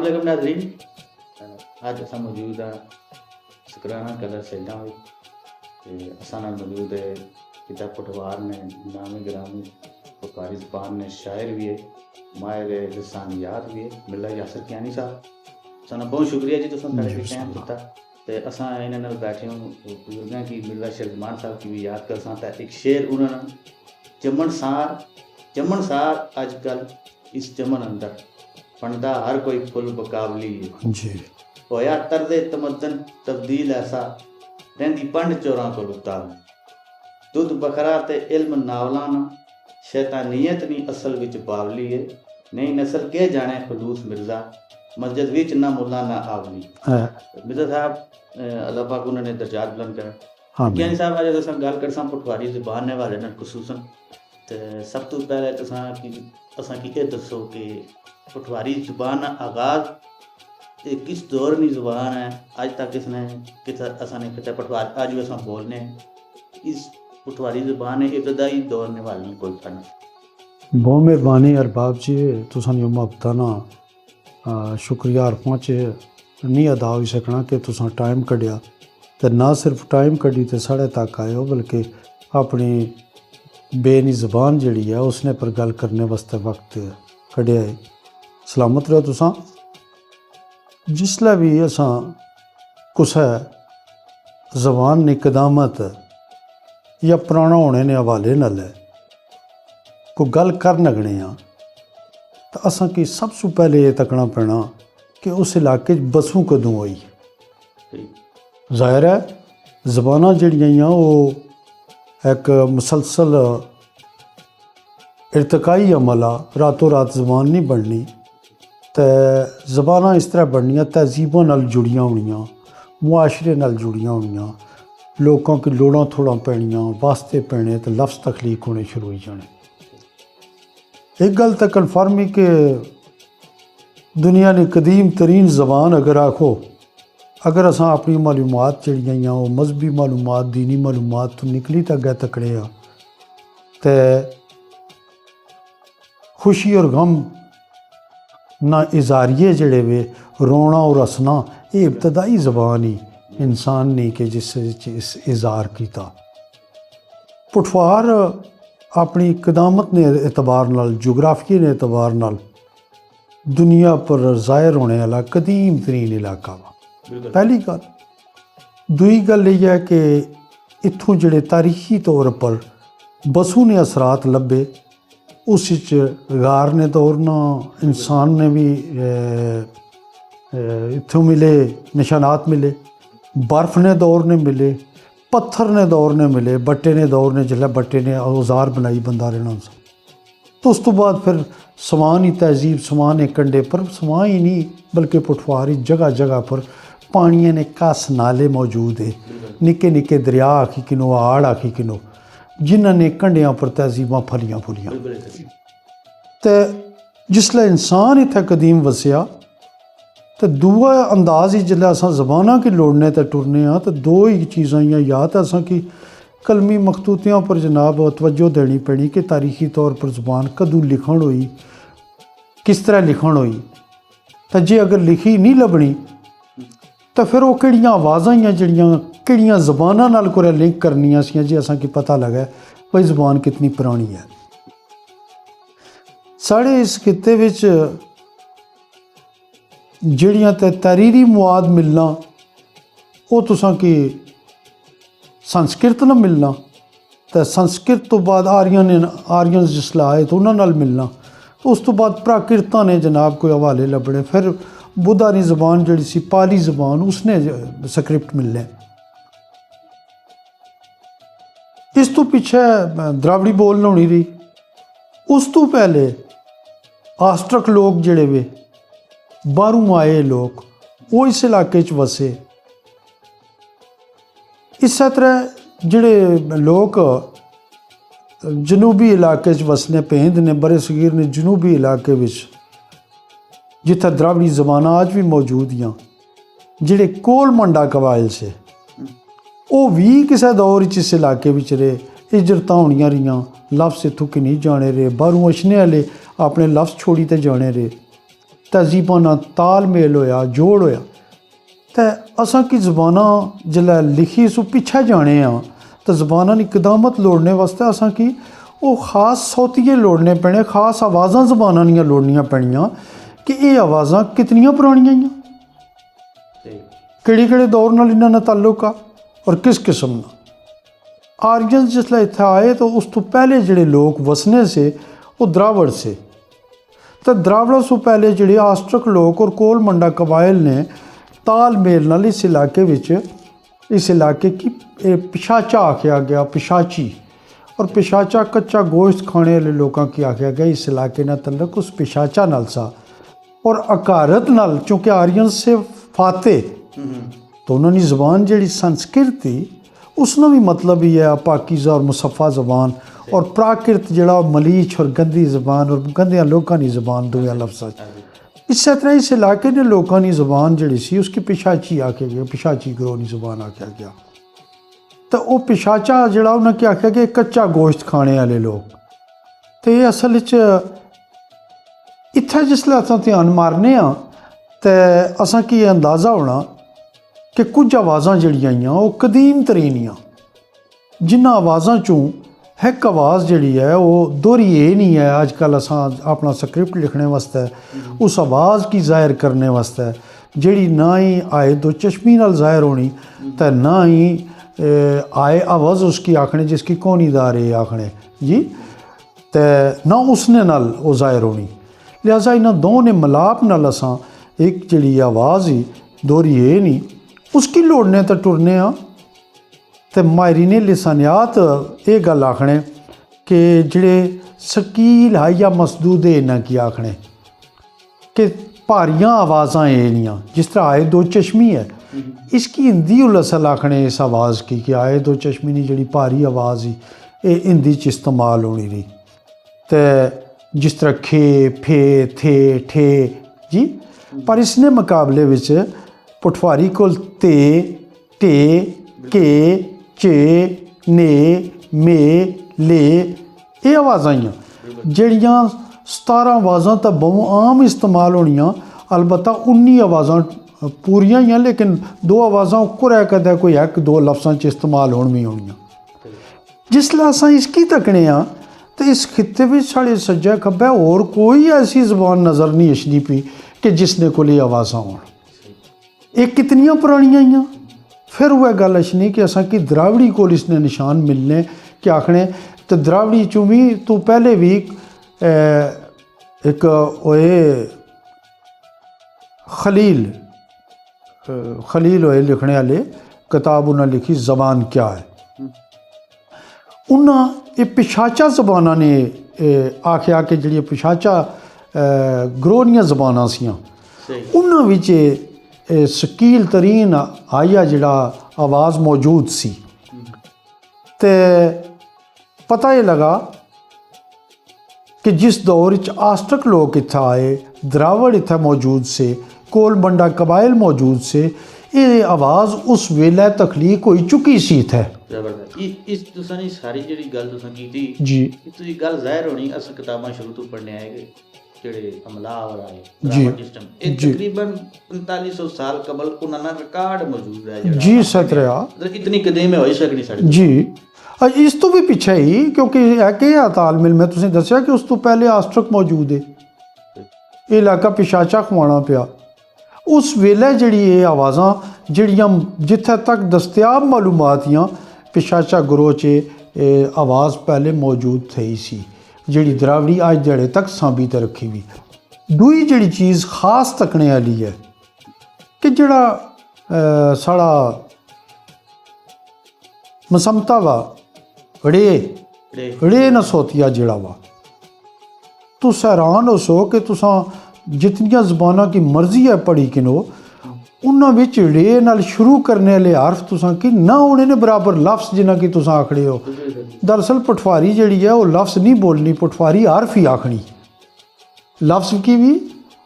अस्सलाम नाज़रीन, आज असां मौजूद हाँ शुकराना कलर सैदा में ते असां नाल मौजूद है किताब पटवार ने नामी ग्रामी पटवारी ज़बान ने शायर भी है, माहिर लिसानियात भी है मिर्ज़ा यासिर कियानी साहब। साना बहुत शुक्रिया जी तुसां साढ़े ते टाइम दिता ते असां इन्हां नाल बैठे हूँ बुजुर्गां की मिर्ज़ा शरमान साहब की भी याद करसां ते एक शेर उन्होंने चमन सार अजकल इस चमन अंदर फंदा हर कोई फुल बकाबली जी होया तर्ज़े तमद्दन तब्दील ऐसा रहिंदी पंड चोरां कोल उताल दुध बखरा ते इल्म नावलाना शैतानियत नी असल विच बावली है नई नस्ल के जाने खलूस मिर्ज़ा मस्जिद विच ना मुल्ला ना आवली। मिर्ज़ा साहब अल्लाह पाक उन्होंने दर्जात बुलंद करे। कियानी साहब अज असां गल करसां पटवारी ज़बान ने वाले नाल खसूसन ते सब तो पहले असां की ये दसो कि पटवारी ज़बान का आगाज़ किस दौर की ज़बान है, अज तक इसने असा ने कितना पटवार अज भी अस बोलने इस पटवारी ज़बान ने इब्तदाई दौर ने वाली कोई फन। बहुत मेहरबानी अरबाब जी, तुसां दी मुहब्बताना शुक्रिया अरफां च नहीं अदा होई सकना कि तुसां टाइम कड्ढिया ते ना सिर्फ टाइम कड्ढी ते साढ़े तक आए हो बल्कि अपनी बेनी ज़बान जिहड़ी है उसने पर गल करने वास्ते वक्त कड्ढिया है। सलामत रहो तुसां। जिसलै भी असां कुसै ज़बान दी कदामत या पुराना होने ने हवाले नाल कोई गल कर लगने तो असां की सब तो पहले ये तकना पैना कि उस इलाके बसूं कदों होई। ज़ाहिर है ज़बानां जिहड़ियां वो एक मुसलसल इरतकाई अमल आ, रातों रात ज़बान नहीं बननी ते ज़बानां इस तरह बननियां तहजीबां नाल जुड़ियां होनियां, मुआशरे नाल जुड़ियां होनियां, लोगों की लोड़ां थोड़ां पैनियां, वास्ते पैने तो लफ्ज़ तखलीक होने शुरू हो जाने। एक गल तो कन्फर्म ही कि दुनिया की कदीम तरीन ज़बान अगर आखो, अगर असां अपनी मालूमात जिहड़ियां वो मजहबी मालूमात दीनी मालूमात तो निकली तो अग्गें तकड़े आ ते खुशी और गम ना इज़ारिये जड़े वे रोना और हसना ये इब्तदाई ज़बान ही इंसान ने कि जिस इज़हार किया। पुठवार अपनी कदामत ने एतबार नाल, जोग्राफी ने एतबार नाल दुनिया पर ज़ाहिर होने वाला कदीम तरीन इलाका वा। पहली गल। दूई गल यह है कि इत्थों जड़े तारीखी तौर पर बसू ने असरात लभे उस गार ने दौर ना इंसान ने भी इत्थों मिले, निशानात मिले, बर्फ़ ने दौर ने मिले, पत्थर ने दौर ने मिले, बट्टे ने दौर ने जिसलै बट्टे ने औजार बनाई बंदा रहना सा तो उस तो बाद फिर समान ही तहजीब समान ही कंडे पर समान ही नहीं बल्कि पुठवारी जगह जगह पर पानिया ने कस नाले मौजूद है, निके निके दरिया आखी किनो, आड़ आखी किनो, जिन्होंने कंडियां पर तहजीबां फलियां फुलियां। तो जिसलै इंसान इत्थै कदीम वसिया तो दूआ अंदाज ही जिसलै असां ज़बानां की लोड़ने ते टुरने तो दो ही चीज़ां या तो असां की कलमी मखतूतियां पर जनाब तवज्जो देनी पैनी कि तारीखी तौर पर ज़बान कदों लिखण होई, किस तरह लिखण होई, तो जे अगर लिखी नहीं लभनी तो फिर वो किहड़ियां आवाज़ां जिहड़ियां किहड़ियां ज़बानां नाल कोई लिंक करनियां सी जे असां की पता लगे भाई ज़बान कितनी पुरानी है। साढ़े इस खित्ते विच जिहड़ियां तहरीरी मुआद मिलना वो तुसां की संस्कृत न मिलना तो संस्कृत तो बाद आर्यन जिसलै आए तो उन्हां नाल मिलना, उस तो बाद प्राकृतां ने जनाब कोई हवाले लभने, फिर बुद्धा की ज़बान जिहड़ी सी पाली ज़बान उसने स्क्रिप्ट मिलने। इस तो पिछे द्रावड़ी बोलना होनी रही। उस तो पहले आस्ट्रक लोग जिहड़े वे बाहरों आए लोग वो इस इलाके च वसे। इस तरह जिहड़े लोग जनूबी इलाके च वसने पेंद ने बरे सगीर ने जनूबी इलाके विच जिथे द्रावड़ी ज़बानां अज भी मौजूद हैं, जिहड़े कोल मंडा कबाइल से वो भी किसी दौर इस इलाके विच रहे, इजरतां होनियां रहियां, लफ्ज़ इत्थों कि नहीं जाने रहे, बाहरों अछने वाले अपने लफ्ज़ छोड़ी ते जाने रहे। तहजीबां नाल तालमेल होया जोड़ होया ते असां की ज़बानां जिल्लै लिखी सो पिच्छे जाने तो ज़बानां दी कदामत लोड़ने वास्ते असां की वो खास सौतिये लोड़ने पैने, खास आवाज़ां ज़बानां दियां लोड़नियां पैनियां कि ये आवाज़ां कितनियां पुरानियां हियां, केड़े दौर नाल इन्हां दा ताल्लुक आ और किस किस्म दा। आर्यन जिसलै इत्थे आए तो उस तो पहले जिहड़े लोग वसने से वो द्रावड़ से, तो द्रावड़ सो पहले जिहड़े आस्ट्रक लोग और कोल मंडा कबाइल ने तालमेल नाल इस इलाके विच, इस इलाके की पिशाचा आख्या गया, पिशाची, और पिशाचा कच्चा गोश्त खाने वाले लोगों की आख्या गया। इस इलाके ना तल्लक उस पिशाचा नाल सा और अकारत नाल, चूँकि आर्यन से फाते तो उन्होंने ज़बान जिहड़ी संस्कृत थी उसका भी मतलब ही है पाकीज़ा और मुसफ़ा ज़बान, और प्राकृत जिहड़ा मलीच और गंदी ज़बान और गंदियां लोगों की ज़बान दुआ लफ्ज़। इस तरह इस इलाके ने लोगों की ज़बान जिहड़ी सी उसकी पिशाची आख्या गया, पिशाची ग्रोह की ज़बान आख्या गया। तो वह पिशाचा जिहड़ा उन्हें क्या आख्या गया कच्चा गोश्त खाने वाले लोग। तो ये असल इत्थे जिसलै असां ध्यान मारने तो असां की अंदाज़ा होना कि कुछ आवाज़ां जिहड़ियां आईयां वो कदीम तरीन आं, जिन्हां आवाज़ां चों एक आवाज़ जिहड़ी है वो दोहरी ये नहीं है। अजकल असां अपना स्क्रिप्ट लिखने वास्ते उस आवाज़ की ज़ाहिर करने वास्ते जिहड़ी ना ही आए दो चश्मी नाल ज़ाहिर होनी तो ना ही आए आवाज़ उसकी आखने जिसकी कोनीदार है आखने जी, तो ना उसने नाल वो ज़ाहिर होनी। लिहाजा इन्हां दो ने मिलाप नाल असां एक जिहड़ी आवाज़ ही दोहरी ये नहीं उसकी लोड़ने तो टुरने तो माहरीने लिसानियात ये गल आखने कि जिहड़े शकील है या मसदूदे इन्हां की आखने कि भारियां आवाज़ां ये नियां, जिस तरह आए दो चश्मी है इसकी हिंदी उल असल आखने इस आवाज़ की कि आए दो चश्मी की जिहड़ी भारी आवाज़ ही ये हिंदी च इस्तेमाल होनी रही। तो जिस तरह खे फे थे ठे जी, पर इसने मुकाबले विच पटवारी कोल ते टे के चे ने मे ले ये आवाज़ां आईयां जिहड़ियां 17 आवाज़ां तो बहु आम इस्तेमाल होनियां, अलबत्ता 19 आवाज़ां पूरियां ही, लेकिन 2 आवाज़ां उक्कर है कदें कोई एक दो लफ्ज़ां च इस्तेमाल होण भी होनियां। जिसलै असां इसकी तकने तो इस खित्ते में साढ़े सज्जे खब्बे होर कोई ऐसी ज़बान नज़र नहीं अछदी पई कि जिसने कोल ये आवाज़ां होण। ये कितनियां पुरानियां आईयां। फिर वह गल अछनी कि असां की द्रावड़ी कोल इसने निशान मिलने कि आखने तो द्रावड़ी चों भी तो पहले भी एक ओए खलील होए लिखने वाले किताब उन्हें लिखी ज़बान क्या है। उन्हें ये पिशाचा ज़बानां ने आख्या कि जिहड़ी पिशाचा ग्रोह दियां ज़बानां सियां उन्हां विच शकील तरीन आया जिहड़ा आवाज़ मौजूद सी। ते पता ये लगा कि जिस दौर च आस्ट्रक लोग इत्थे आए, द्रावड़ इत्थे मौजूद से, कोल मंडा कबाइल मौजूद से, ये आवाज़ उस वेले तखलीक हो चुकी सी इत्थे। जबरदस्त। इस तुसां दी सारी जिहड़ी गल तुसां कीती जी, इस दी गल ज़ाहिर होनी अस किताबां शुरू तो पढ़ने आए ਜਿਹੜੇ ਹਮਲਾਵਰ ਆਏ जी सिस्टम ਇਹ तकरीबन 4500 साल कबल ਉਹਨਾਂ ਦਾ ਰਿਕਾਰਡ ਮੌਜੂਦ ਹੈ ਜਿਹੜਾ जी सतरिया ਮਤਲਬ ਇਤਨੀ ਕਦੀਮ ਹੋਈ ਸਕਣੀ ਸਾਡੇ जी इस तो भी पिछे ही क्योंकि है कि तालमेल में तुसें दस्सिया कि उस तो पहले आस्ट्रक मौजूद है, ये इलाका पिशाचा खवाना पिया उस वेले जिहड़ी ये आवाज़ां जिहड़ियां जिथे तक दस्तियाब मालूमात हियां पिशाचा ग्रोह च आवाज़ पहले मौजूद थी सी जिहड़ी द्रावड़ी अज दिहाड़े तक साबित रखी हुई। दूई जिहड़ी चीज़ खास तकने वाली है कि जिहड़ा साड़ा मसमता वा रे नसोतिया जिहड़ा वा तुस हैरान हो सो कि तुसां जितनियां ज़बानां की मर्जी है पढ़ी किनो उन्हां विच रे नाल शुरू करने वाले हरफ तुसां की ना होने ने बराबर लफ्ज़ जिन्हां की तुसां आखड़े हो। दरअसल पटवारी जिहड़ी है वो लफ्ज़ नहीं बोलनी, पटवारी हरफ ही आखनी, लफ्ज़ की भी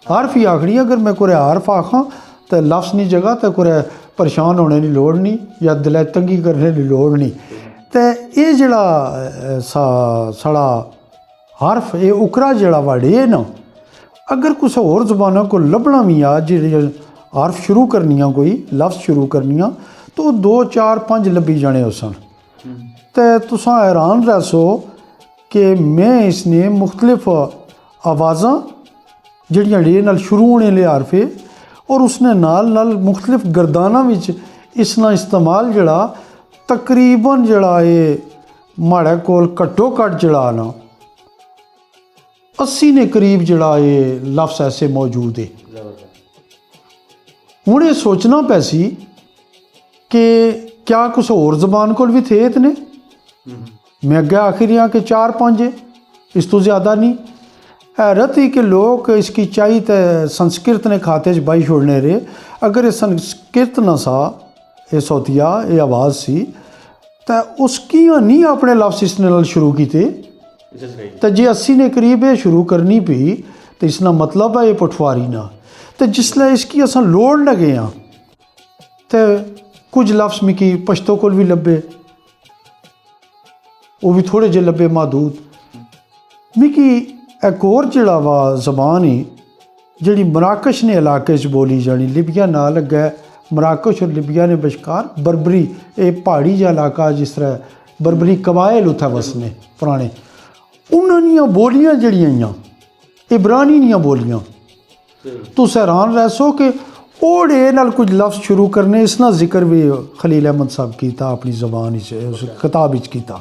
हरफ ही आखनी। अगर मैं कोई हरफ आखां तो लफ्ज़ नहीं जगह तो कोई परेशान होने की लोड़ नहीं या दिल तंगी करने की लोड़ नहीं। तो ये जिहड़ा साड़ा हरफ ये उकरा जिहड़ा वर्ड ये ना अगर कुछ होर जबाना को लभना भी आ जेह्ड़े हरफ शुरू करनियां कोई लफ्ज़ शुरू करनियां तो 2 4 5 लब्भी जाने उसन ते तुसां हैरान रहो कि मैं इसने मुख्तलिफ आवाज़ां ਜਿਹੜੀਆਂ ਲੇ ਨਾਲ शुरू होने ले हरफ है और उसने नाल मुख्तलिफ गर्दाना विच इसना इस्तेमाल जड़ा तकरीबन जड़ा ये माड़े कोल घट्टो घट्ट जड़ा ना 80 ने करीब जड़ा ये लफ्ज़ ऐसे मौजूद है। हुण ये सोचना पैसी कि क्या कुछ होर जबान कोल भी थे इतने मैं अग्गे आखिर यहाँ के 4 5 है इस तो ज़्यादा नहीं। हैरत ही कि लोग इसकी चाही तो संस्कृत ने खाते च बाई छोड़ने रहे अगर ये संस्कृत ना सा ये सौतिया ये आवाज़ सी तो उसकी नहीं अपने लफ्ज़ इसने नाल शुरू किए तो जे 80 ने करीब ये शुरू करनी पी तो इसना मतलब है ये पटवारी ना तो जिसले इसकी असा लोड़ लगे हाँ तो कुछ लफ्ज़ मिकी पश्तो कोल भी लब्भे वो भी थोड़े जे लब्भे महदूद मिकी एक और जड़ा वा जबान ही जी मराकश ने इलाके बोली जानी लिबिया नाल अगे मराकश और लिबिया ने बशकार बरबरी ये पहाड़ी जा इलाका जिस तरह बरबरी कबाइल उत्थे वसने पुराने उन्होंने बोलियां जड़ियां इब्रानी दियां बोलियां तुस हैरान रह सो कि ओड़े नाल कुछ लफ्ज़ शुरू करने इसना जिक्र भी खलील अहमद साहब कीता अपनी जबान उस किताब विच कीता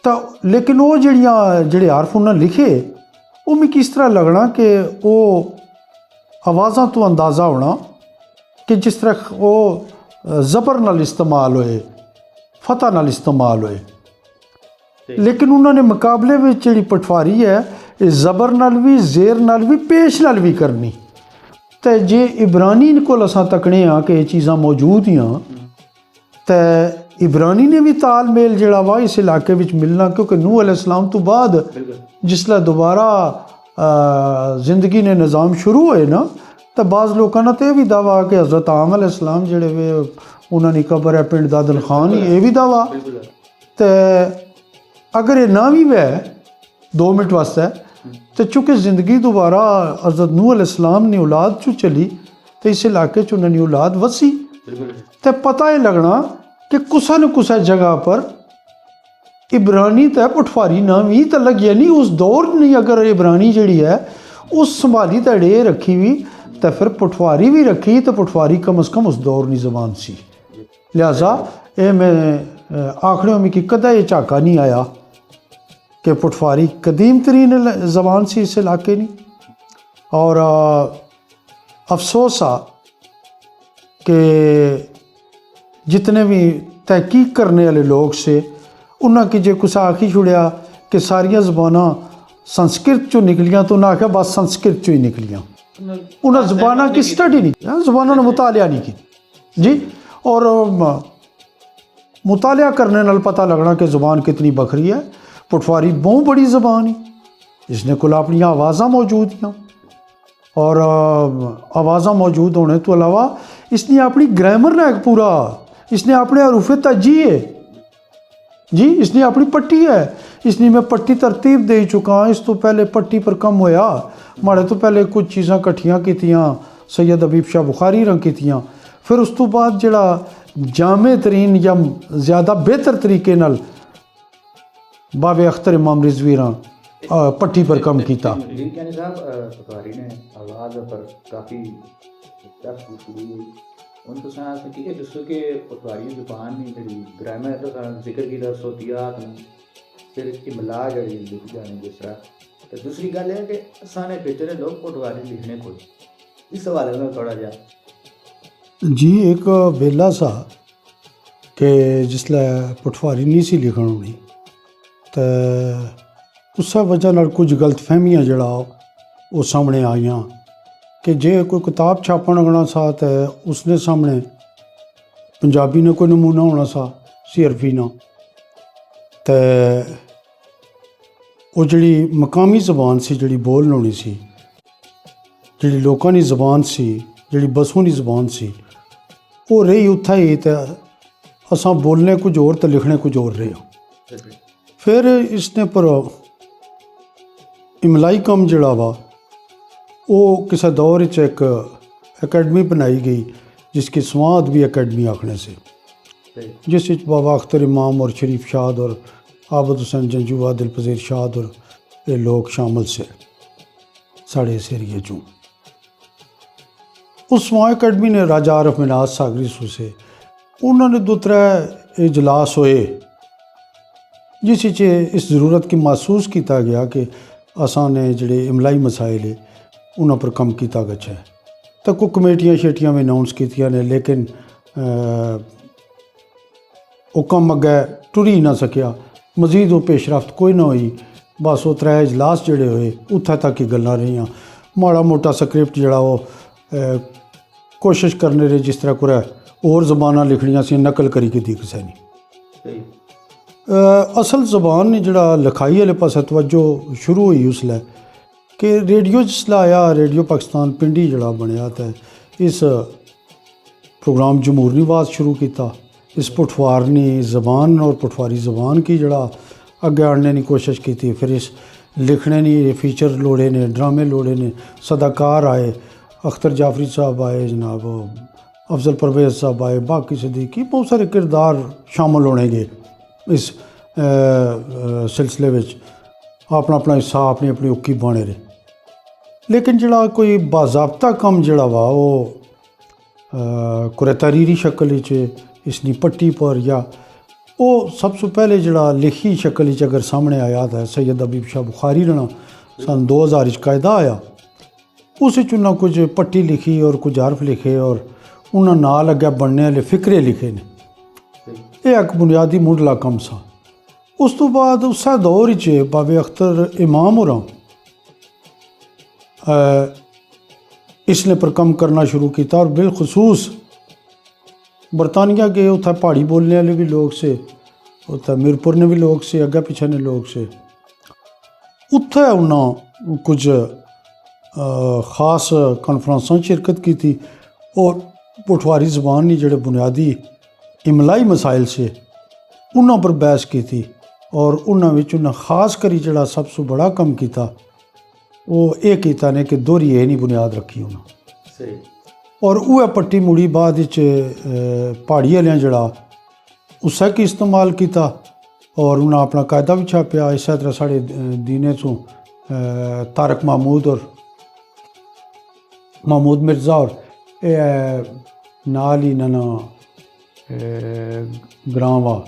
तो लेकिन वो जेह्ड़े हरफ उन्हें लिखे वो मिगी इस तरह लगना कि वो आवाज़ां तो अंदाज़ा होना कि जिस तरह वो ज़बर नाल इस्तेमाल होए फतह नाल इस्तेमाल होए लेकिन उन्होंने मुकाबले में जी पटवारी है ये ज़बर नाल भी जेर नाल भी पेश नाल भी करनी तो जे इब्रानी को असां तकने हाँ कि ये चीज़ां मौजूद ही हाँ तो इब्रानी ने भी तालमेल जड़ा वा इस इलाके विच मिलना क्योंकि नूह अलैहिस्सलाम तो बाद जिसला दोबारा जिंदगी ने निज़ाम शुरू होए ना तो बाज़ लोगों ने तो यह भी दावा कि हज़रत आम अलैहिस्सलाम जड़े वे उन्होंने कबर है पिंड दादल खान ये भी दावा तो अगर ये ना भी वै 2 मिनट वास्ते तो चूँकि ज़िंदगी दोबारा हज़रत नूह अलैहिस्सलाम ने औलाद चू चली तो इस इलाके च उन्होंने औलाद वसी तो पता ही लगना कि कुसा न कुसा जगह पर इब्रानी तो पटवारी ना भी तो लगे नहीं उस दौर नहीं अगर इब्रानी जड़ी है उस संभाली तो डे रखी हुई तो फिर पटवारी भी रखी तो पटवारी कम अज़ कम उस दौर की जबान सी लिहाजा ये मैं आखिर में कि कदा ये झाका नहीं आया कि पटवारी कदीम तरीन जबान सी इस इलाके नहीं और अफसोस आ कि जितने भी तहकीक करने वाले लोग से उन्हें कि जे कुछ आखी छुड़िया कि सारिया जबाना संस्कृत चो निकलियां तो उन्हें आख्या बस संस्कृत चो ही निकलियां उन्हें जबाना की स्टडी नहीं किया जबाना ने मुतालिया नहीं की जी और मुतालिया करने नाल पता लगना कि ज़बान कितनी बखरी है। पटवारी बहुत बड़ी ज़बान है इसने कुल अपनी आवाज़ां मौजूद हैं और आवाज़ां मौजूद होने तो अलावा इसने अपनी ग्रामर ना एक पूरा इसने अपने हरूफ तजी है जी इसने अपनी पट्टी है इसने मैं पट्टी तरतीब दे चुका इस तो पहले पट्टी पर कम होया माड़े तो पहले कुछ चीज़ां कट्ठियां कीतियां सैयद हबीब शाह बुखारी रंग कीतियां फिर उस तो बाद जड़ा जामे तरीन या ज़्यादा बेहतर तरीके नाल बाबे अख्तर इमाम रिजवी पट्टी पर कम किया। पटवारी ने आवाज़ पर काफ़ी उन तो कि दसो कि पटवारी जुबान नहीं जी ग्रामर तो जिक्र की सोतियात फिर इमला जी लिख जाने जिस तरह तो दूसरी गल है कि सारे बेचारे लोग पटवारी लिखने को इस हवाले में थोड़ा जा जी एक वेला सा कि जिसलै पटवारी नहीं सी लिखन होनी तो उस वजह नाल कुछ गलतफहमियां जड़ा वो सामने आईयां कि जे कोई किताब छापन लगना सा तो उसने सामने पंजाबी ने कोई नमूना होना सा सीआरपी ना तो वो जी मकामी ज़बान सी जी बोलनी होनी सी जी लोगों की ज़बान सी जी बसों की ज़बान सी वो रही उत्थे ही तो असां बोलने कुछ और तो लिखने कुछ और रहे। फिर इसने पर इमलाई कम जड़ा वा वो किसी दौर च एक अकैडमी बनाई गई जिसकी स्वाद भी अकैडमी आखने से, जिस विच बाबा अख्तर इमाम और शरीफ शाद और आबद हुसैन जंजुआ दिलपजीर शाद और ये लोग शामिल से साढ़े इस एरिए चूँ। उस वहाँ अकैडमी ने राजा आरफ मिनाज सागरी सूसे उन्होंने 2-3 इजलास होए जिस विच इस जरूरत की महसूस किया गया कि असां ने जिहड़े इमलाई मसाइल है उन्हां पर कम किया गया। तो कोई कमेटियां शेटियां भी अनाउंस कीतियां ने, लेकिन वो कम अगे टुर ही ना सकिया, मजीद वो पेशरफ्त कोई ना हुई। बस वो 3 इजलास जिहड़े होए उत्थे तक ही गल्लां रहियां। माड़ा मोटा स्क्रिप्ट जिहड़ा वो कोशिश करने रहे जिस तरह कुरै होर जबानां लिखनियां सी, नकल करी कीती किसे ने। असल जबान ने जिहड़ा लिखाई आह्ले पासे तवज्जो शुरू हुई उसलै कि रेडियो जिसलै आया, रेडियो पाकिस्तान पिंडी जिहड़ा बनेआ ते इस प्रोग्राम जमहूरी आवाज़ शुरू किया। इस पुठवारनी ज़बान और पुठवारी ज़बान की जड़ा अगे आने की कोशिश की। फिर इस लिखने ने फीचर लोड़े ने, ड्रामे लोड़े ने, सदाकार आए, अख्तर जाफरी साहब आए, जनाब अफजल परवेज़ साहब आए, बाकी सिद्दीकी, बहुत सारे किरदार शामिल होने गए इस सिलसिले में। अपना अपना हिस्सा अपनी अपनी उक्की बाने रहे। लेकिन जड़ा कोई बाज़ाब्ता कम जड़ा वा वो कुरै तहरीरी शक्ल इसनी पट्टी पर या वो सब से पहले जड़ा लिखी शक्ल अगर सामने आया था सैयद हबीब शाह बुखारी रना सन 2000 कायदा आया। उस उन्हें कुछ पट्टी लिखी और कुछ हरफ लिखे और उन्हें नाल अगे बनने वाले फिक्रे लिखे ने। यह एक बुनियादी मुढ़ला कम सा। उस तो बाद उस दौर बाबे अख्तर इमाम होरां इसने पर कम करना शुरू किया और बिलखसूस बरतानिया के उत्थे पहाड़ी बोलने वाले भी लोग से, उत्थे मीरपुर ने भी लोग से, अगे पिछे ने लोग से। उत्थे उन्हें कुछ ख़ास कॉन्फ्रेंसां शिरकत की थी और पुठवारी ज़बान ने जोड़े बुनियादी इमलाई मसाइल से उन्होंने पर बहस की थी। और उन्होंने ख़ास करी जड़ा सबसे बड़ा कम किया वो ये किया ने कि दोहरी ये नहीं बुनियाद रखी उन्होंने। और वह पट्टी मुड़ी बाद पहाड़ी वाले जड़ा उसका की इस्तेमाल किया और उन्हें अपना कायदा भी छापिया। इस तरह साढ़े दीने तो तारक महमूद और महमूद मिर्ज़ा और नाल ही ना ग्रां वा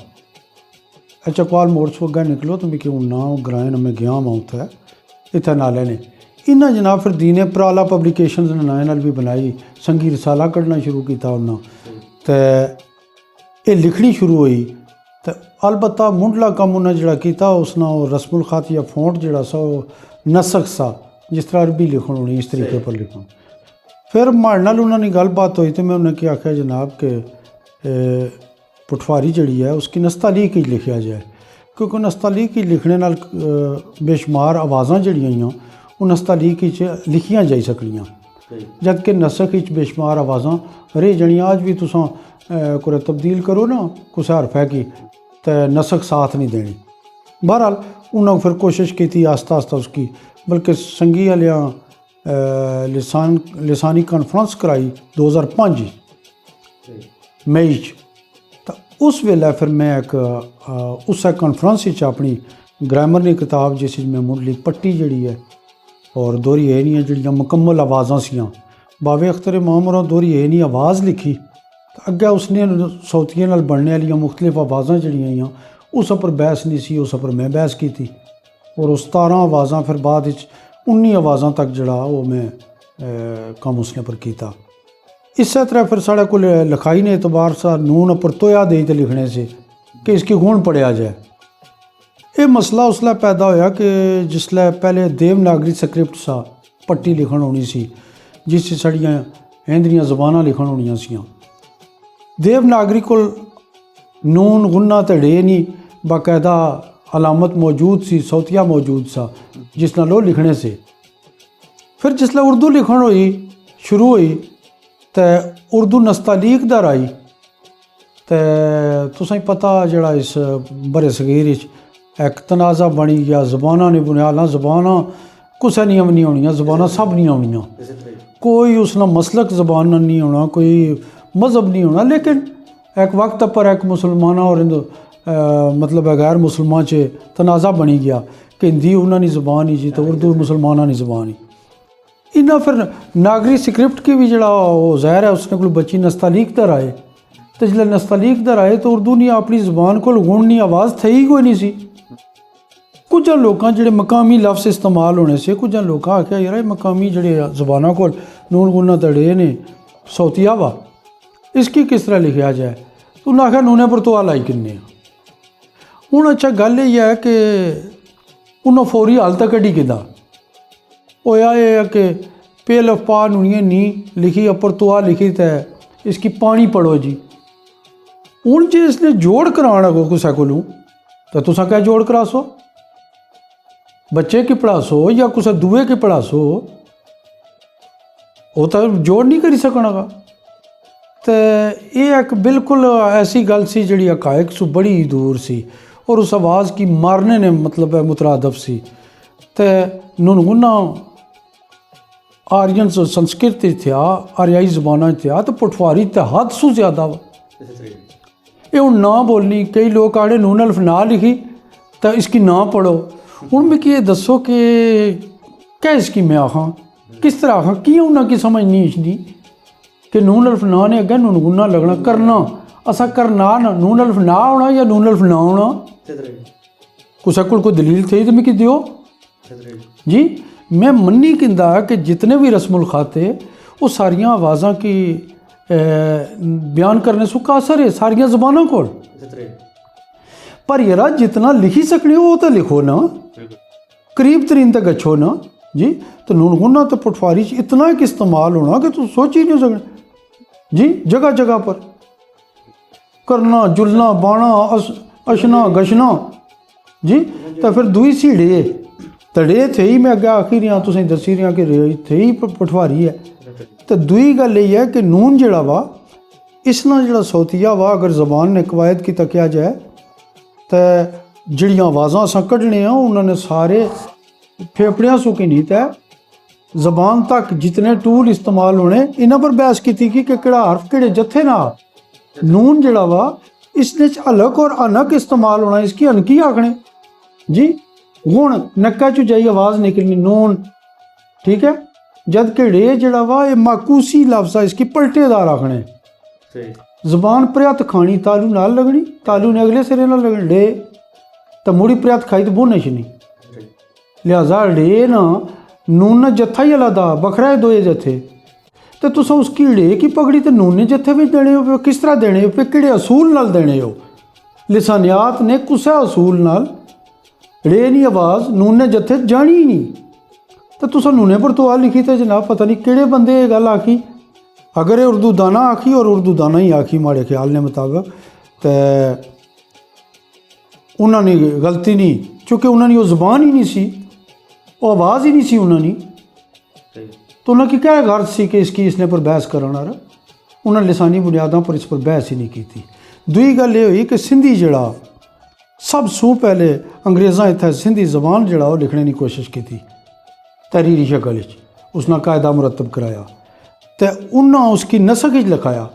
चकवाल मोड़ से अगर निकलो तो मिगी हूँ ना ग्राएं ना मैं गया वहाँ उत्थे इत्थे नाले ने इन्हें जनाब फिर दीने पराला पब्लिकेशनस ने नाए नाल भी बनाई, संगी रसाला कढ़ना शुरू किया उन्हें तो ये लिखनी शुरू हुई। तो अलबत्ता मुंडला कम उन्हें जड़ा किया उसना रस्मुल ख़त या फोंट जड़ा सा नसक सा जिस तरह अरबी लिखण होनी इस तरीके पर लिखण। फिर माड़े नाल उन्होंने गलबात हुई तो मैं उन्हें क्या आख्या जनाब के पुठवारी जड़ी है उसकी नस्तालीक ही लिखा जाए, क्योंकि नस्तालीक ही लिखने नाल बेशुमार आवाज़ां जड़ियां वो नस्तालीक लिखियां जाई सकनियां, जबकि नसक बेशुमार आवाज़ां रह जनियां। अज भी तुसां कुछ तब्दील करो ना कुछ हरफ है कि तो नसक साथ नहीं देनी। बहरहाल उन्होंने फिर कोशिश की आस्ता आस्ता उसकी, बल्कि संगी आलियां लिसानी कॉन्फ्रेंस कराई 2005 मई। तो उस वेले फिर मैं एक उस कॉन्फ्रेंस अपनी ग्रामर की किताब जिस मैं मुढ़ली पट्टी जड़ी है और दोहरी ए नहीं जड़ियाँ मुकम्मल आवाज़ां सियां बाबे अख्तर इमाम होरां दोहरी ए नहीं आवाज़ लिखी। तो अगे उसने सौतियां नाल बनने वाली मुख्तलिफ आवाज़ां जड़ियां उस पर बहस नहीं सी, उस पर मैं बहस की थी और उस 17 आवाज़ां फिर बाद 19 आवाज़ां तक जड़ा वो मैं कम उसने पर किया। इस तरह फिर साढ़े को लिखाई ने एतबार सा नून पर तोया दे तो लिखने से कि इसकी गुण पढ़िया जाए। ये मसला उसलै पैदा होया कि जिसलै पहले देवनागरी स्क्रिप्ट सा पट्टी लिखण होनी सी जिस साड़ियाँ हिंदरियां ज़बानां लिखण होनियां सियां। देवनागरी को नून गुन्ना ते डे नहीं बाकायदा अलामत मौजूद सी, सौतिया मौजूद सा जिस नाल लिखने से। फिर जिसलै उर्दू लिखण होई शुरू हुई तो उर्दू नस्तालीक दर आई। तो तुसें पता जड़ा इस बरे सगीर एक तनाज़ा बनी गया ज़बानां ने बुनियादां ज़बानां कुछ नहीं आनियाँ ज़बाना सब नहीं आनियाँ, कोई उसना मसलक ज़बान नहीं होना, कोई मज़हब नहीं होना, लेकिन एक वक्त पर एक मुसलमान और हिंदू मतलब गैर मुसलमान च तनाज़ा बनी गया कि हिंदी उन्होंने ज़बान ही जी तो उर्दू मुसलमाना की ज़बान ही इन्ना। फिर नागरी स्क्रिप्ट की भी जड़ा वो ज़ाहिर है उसने कोई बच्ची नस्तालीक दर आए तो जिसले नस्तालीक दर आए तो उर्दू नहीं अपनी ज़बान को गुण नहीं आवाज़ थी ही कोई नहीं सी। कुछ लोगों जेडे मकामी लफ्ज़ इस्तेमाल होने से कुछ लोग आख्या यार मकामी जड़े ज़बाना को नून गुना तड़े ने सौतिया वा इसकी किस तरह लिखा जाए तो उन्हें आख्या नूने पर तो आ लाई किन्ने हूँ। अच्छा गल यह है कि उन्हें फौरी हाल तक कढ़ी किदा होया ये है कि पे लफा नूनिए नी लिखी अपर तो आ लिखी तो इसकी पानी पढ़ो जी। हूँ जे इसने जोड़ कराना को कुसै कोलू तो तुसा क्या जोड़ करा सो, बच्चे की पढ़ासो या कुछ दुए की पढ़ासो वो तो जोड़ नहीं करी सकना गा। तो ये एक बिल्कुल ऐसी गल सी जी हकायक सु बड़ी दूर सी और उस आवाज़ की मारने ने मतलब मुतरादफ सी। तो नुनगुना आर्यन संस्कृत था आर्याई ज़बाना था तो पटवारी तो हद सु ज़्यादा वा ये हूँ ना बोलनी। कई लोग आड़े नून अल्फ ना लिखी तो इसकी ना पढ़ो। हूँ मिगी ये दसो कि क्या इसकी मैं आखां किस तरह आखां कि उन्हें की समझ नहीं इसकी कि नून अल्फ ना ने अग्गें नून गुना लगना करना असा करना ना नून अल्फ ना होना या नून अल्फ ना होना कुछ कोई दलील थी तो मिगी दियो जी। मैं मन्नी किंदा कि जितने भी रस्मुल खाते वो सारियां आवाज़ां की बयान करने सु कासर है सारियां ज़बानों को पर यार जितना लिखी सकनी वो तो लिखो ना करीब तरीन तक अच्छो ना जी। तो नून गुना तो पटवारी इतना एक इस्तेमाल होना कि तू सोच ही नहीं सकना जी। जगह जगह पर करना जुलना बाना अशना गशना जी। तो फिर दुई सीढ़े तड़े थे ही मैं अगे आखी रहा तुसें दसी रहा कि थे ही पटवारी है। तो दुई गल यह है कि नून जड़ा वा इसना जड़ा सौतिया वा अगर ज़बान ने कवायद की तकिया जाए तो जड़ियाँ आवाज़ां असां कढ़ने उन्होंने सारे फेफड़ियां सुकी नहीं तै ज़बान तक जितने टूल इस्तेमाल होने इन्हां पर बहस की थी कि केड़ा हर्फ केड़े जत्थे ना नून जड़ा वा इसने अलग और अनक इस्तेमाल होना इसकी अनकी आखने जी। हुण नक्का चू जाई आवाज़ निकलनी नून ठीक है जद कि रे जड़ा वा ये माकूसी लफ्ज़ इसकी पलटेदार आखने ज़बान प्रयत खानी तालू नाल लगनी तालू ने अगले सिरे नाल लगनी डे तो मुड़ी प्रयत खाई तो बोने च नहीं लिहाजा डे ना नून जत्था ही अलदा बखरा है दोए जत्थे तो तुस उसकी डे की पगड़ी तो नूने जत्थे भी देने हो किस तरह देने हो किहड़े असूल नाल देने हो। लिसानियात ने कुसै असूल नाल रे नहीं आवाज़ नूने जत्थे जानी ही नहीं तो तुस नूने पर तो आ लिखी तो जनाब पता नहीं किहड़े बंदे ये गल आखी। अगर ये उर्दू दाना आखी और उर्दू दाना ही आखी माड़े ख्याल ने मुताबिक तो उन्होंने गलती नहीं क्योंकि उन्होंने वो ज़बान ही नहीं सी वो आवाज़ ही नहीं सी उन्होंने तो उन्होंने क्या गर्ज सी कि इसकी इसने पर बहस करना उन्होंने लिसानी बुनियादों पर इस पर बहस ही नहीं की थी। दुई गल ये हुई कि सिंधी जड़ा सब सू पहले अंग्रेज़ां इत्थे सिंधी ज़बान जड़ा वो लिखने की कोशिश की थी तहरीरी शक्ल उसने कायदा मुरतब कराया तो उन्हें उसकी नसक ही लिखाया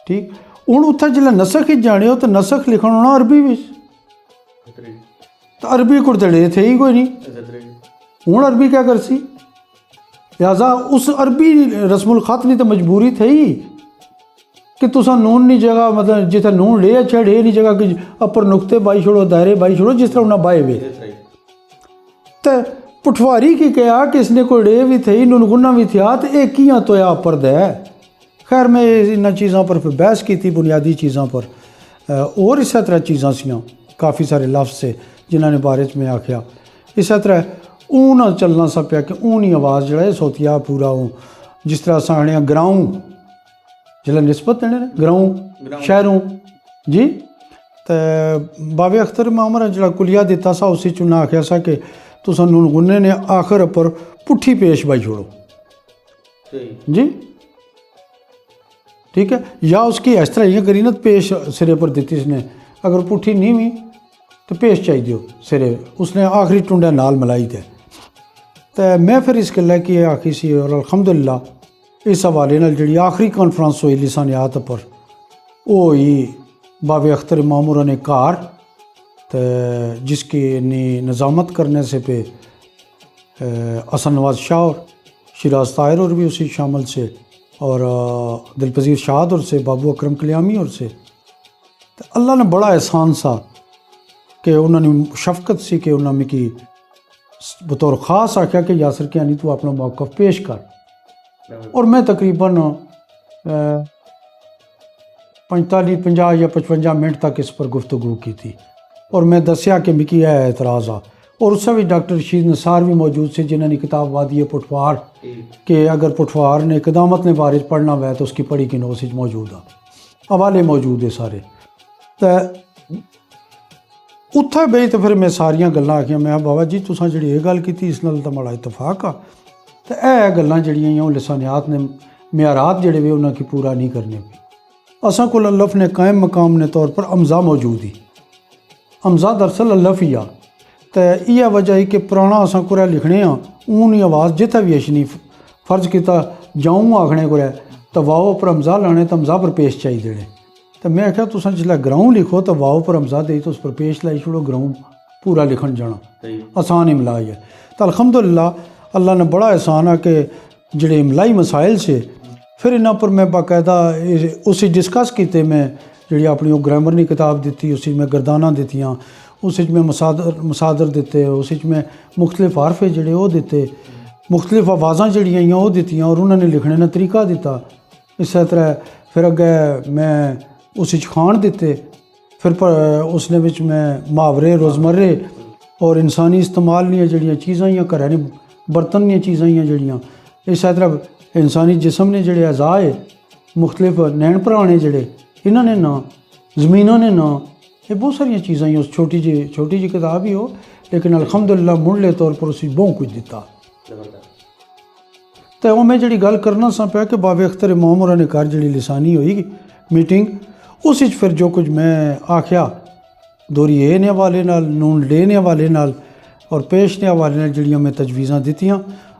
ठीक। हूँ उत्थे जिसले नसक ही जाने हो तो नसक लिखना होना अरबी भी तो अरबी को तड़े थे ही कोई नहीं हूँ अरबी क्या कर सी लिहाजा उस अरबी रस्मुल खत नहीं तो मजबूरी थी ही कि तुसा नून नहीं जगह मतलब जिथे नून ले अच्छा डे नहीं जगह कि अपर नुकते बाई छोड़ो दायरे बाई छोड़ो जिस तरह उन्हें बाए वे तो पटवारी की कहा कि इसने कोई डे भी थी नूनगुना भी था तो एक ही तो या अपर दे। खैर मैं इन चीज़ों पर फिर बहस की थी बुनियादी चीज़ों पर और इस तरह चीज़ां सियां काफ़ी सारे लफ्ज़ से जिन्होंने बारे में आख्या इस तरह ऊन चलना सा पाया कि ऊन ही आवाज़ जड़ा सौतिया पूरा ऊँ जिस तरह असां आने ग्राऊं जिला निस्बत देने ग्राऊं शहरों जी। तो बाबे अख्तर मामरा जड़ा कुलिया दिता सा उसी चुना आख्या सा कि तुसा नूनगुने ने आखिर पर पुट्ठी पेश बाई छोड़ो जी ठीक है या उसकी इस तरह ही करीनत पेश सिरे पर दी इसने अगर पुट्ठी नहीं हुई तो पेश चाहिए सिरे उसने आखिरी टुंडा नाल मलाई थे तो मैं फिर इस गल्ला की आखी सी और अल्हम्दुलिल्लाह इस हवाले नाल जिहड़ी आखिरी कॉन्फ्रेंस हुई लिसानियात पर वो ही बाबे अख्तर मामूरा ने कार तो जिसकी निज़ामत करने से पे हसन नवाज शाह और शिराज ताहिर और भी उसी शामिल से और दिलपजीर शाहद और से बाबू अकरम कल्यामी और से तो अल्लाह ने बड़ा एहसान सा कि उन्होंने शफकत सी कि उन्होंने मिकी बतौर ख़ास आख्या कि यासर के यानी तू अपना मौक़िफ़ पेश कर और मैं तकरीबन 45-50 या 55 मिनट तक इस पर गुफ्तगू की थी और मैं दसिया कि मिकी है एतराज़ आ और उस भी डॉक्टर रशीद निसार भी मौजूद से जिन्होंने किताब वादी पुठवार कि अगर पुठवार ने क़दामत ने वारिज पढ़ना हुआ तो उसकी पढ़ी की नोस मौजूद आ हवाले मौजूद है सारे तो उत्थे बई तो फिर मैं सारिया गल्लां आखियां मैं बाबा जी तुसां जिहड़ी एह गल कीती इस नाल तां बड़ा इतफाक आ तो यह गल्लां जिहड़ियां लिसानियात ने म्यारात जिहड़े वे उन्हां की पूरा नहीं करने पे असां कोल अल्लफ़ ने कायम मकाम ने तौर पर अमज़ा मौजूद ही अमज़ा दरअसल अल्लफ़ ही आ तो यह वजह है कि पुराना असां कुरै लिखने ऊन ही आवाज़ जित्थै भी अशनी फर्ज किया जाऊँ आखने कुरै तो वाओ पर अमज़ा लाने तो अमज़ा पर पेश चाहिए ने तो मैं आख्या तुसां जिसलै ग्राऊं लिखो तो वाओ पर अमज़ा दे तो उस पर पेश लाई छोड़ो ग्राऊं पूरा लिखन जाना आसान इमलाई है तो अल्हम्दुलिल्लाह अल्लाह ने बड़ा एहसान है कि जेड़े इमलाई मसाइल से फिर इन्हां पर मैं बाकायदा उसी डिस्कस किए मैं जी अपनी ग्रामर की किताब दी उसी में गर्दाना दित्तियां उस में मसादर दिते उस में मुख्तलिफ हरफे जोड़े वो दिते मुख्तलिफ आवाज़ा जड़ियाँ वो दित्तियां और उन्होंने लिखने का तरीका दिता इस तरह फिर अगे मैं उस खान दिते फिर उसने विच मैं मुहावरे रोज़मर्रे और इंसानी इस्तेमाल दी जड़ियाँ चीज़ां घरें दी बर्तन दी चीज़ां जड़ियाँ इस तरह इंसानी जिसम ने जोड़े अज़ाए मुख्तलिफ नैन भराने जोड़े इन्होंने ना ज़मीनों ने ना ये बहुत सारिया चीज़ां ही उस छोटी जी किताब ही हो लेकिन अल्हम्दुलिल्लाह मुढ़ले तौर पर उसी बहुत कुछ दिता तो वो मैं जी गल करना सा पाया कि बाबे अख्तर मामूरा ने घर जी लिसानी हुई मीटिंग उस फिर जो कुछ मैं आख्या दोरी ए ने हवाले नाल नून डे ने हवाले नाल और पेश ने हवाले नाल जड़ियाँ मैं तजवीज़ां दित्तियां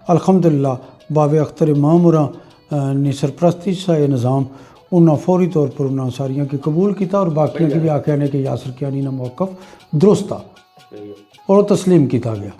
अल्हम्दुलिल्लाह बाबे अख्तर मामूरा ने सरप्रस्ती सा ये निज़ाम उन्हें फौरी तौर पर उन्हें सारिया की कबूल किया और बाकियों की भी आख्या ने कि यासर कियानी ना मौक़िफ़ दुरुस्त आ और तस्लीम किया गया।